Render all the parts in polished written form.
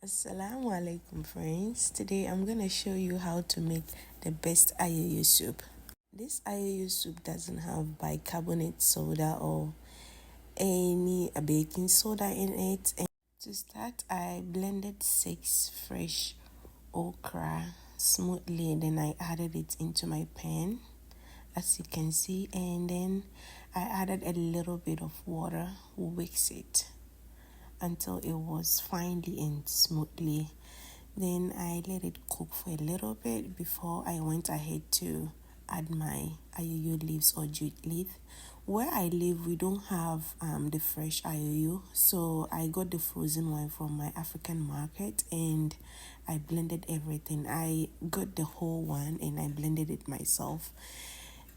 Assalamu alaikum friends. Today I'm going to show you how to make the best Ayoyo soup. This Ayoyo soup doesn't have bicarbonate soda or any baking soda in it. And to start, I blended 6 fresh okra smoothly, and then I added it into my pan as you can see, and then I added a little bit of water, whisk it until it was finely and smoothly. Then I let it cook for a little bit before I went ahead to add my ayoyo leaves or jute leaf. Where I live, we don't have the fresh ayoyo, so I got the frozen one from my African market and I blended everything. I got the whole one and I blended it myself.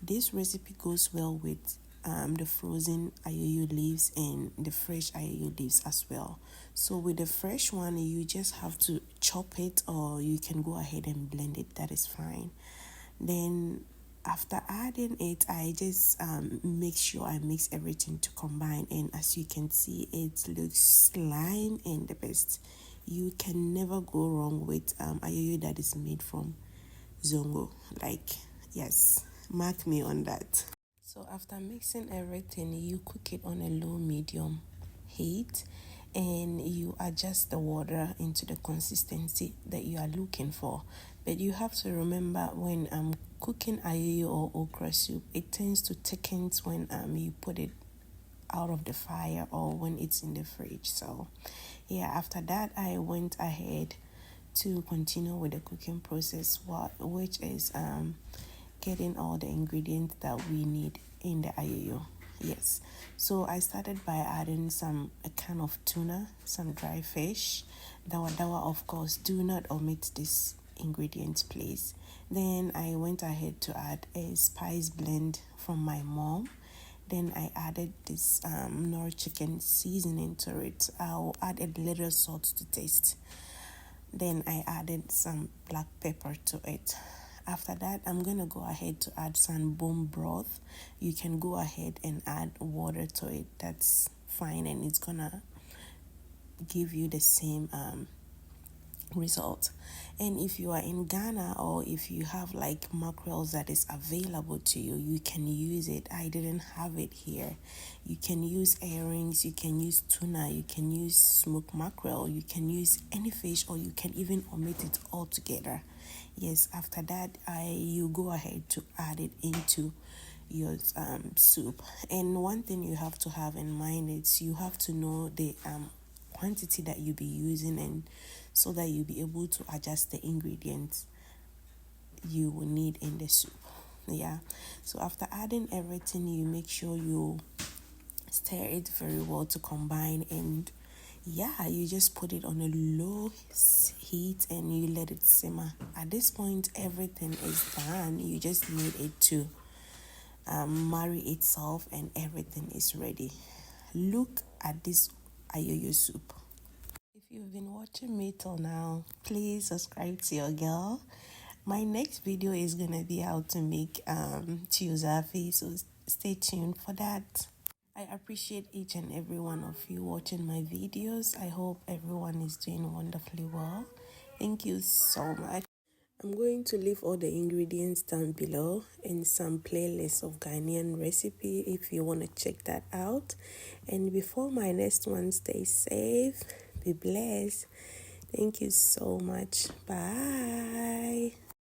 This recipe goes well with the frozen ayoyo leaves and the fresh ayoyo leaves as well. So with the fresh one, you just have to chop it, or you can go ahead and blend it. That is fine. Then after adding it, I just make sure I mix everything to combine, and as you can see, it looks slime and the best. You can never go wrong with ayoyo that is made from zongo. Yes, mark me on that. So after mixing everything, you cook it on a low medium heat and you adjust the water into the consistency that you are looking for. But you have to remember, when cooking ayoyo or okra soup, it tends to thicken when you put it out of the fire or when it's in the fridge. So yeah, after that I went ahead to continue with the cooking process, which is getting all the ingredients that we need in the ayoyo. Yes, so I started by adding a can of tuna, some dry fish, dawa, of course. Do not omit this ingredient, please. Then I went ahead to add a spice blend from my mom. Then I added this knorr chicken seasoning to it. I'll add a little salt to taste. Then I added some black pepper to it. After that, I'm going to go ahead to add some bone broth. You can go ahead and add water to it. That's fine, and it's going to give you the same result. And if you are in Ghana, or if you have like mackerels that is available to you, you can use it. I didn't have it here. You can use earrings, you can use tuna, you can use smoked mackerel, you can use any fish, or you can even omit it altogether. Yes, after that, you go ahead to add it into your soup. And one thing you have to have in mind is you have to know the quantity that you'll be using, and so that you'll be able to adjust the ingredients you will need in the soup. Yeah, so after adding everything, you make sure you stir it very well to combine, and yeah, you just put it on a low heat and you let it simmer. At this point, everything is done. You just need it to marry itself and everything is ready. Look at this ayoyo soup. If you've been watching me till now, please subscribe to your girl. My next video is gonna be how to make tuozafi, so stay tuned for that. I appreciate each and every one of you watching my videos. I hope everyone is doing wonderfully well. Thank you so much. I'm going to leave all the ingredients down below and some playlists of Ghanaian recipe if you want to check that out. And before my next one, stay safe, be blessed. Thank you so much. Bye.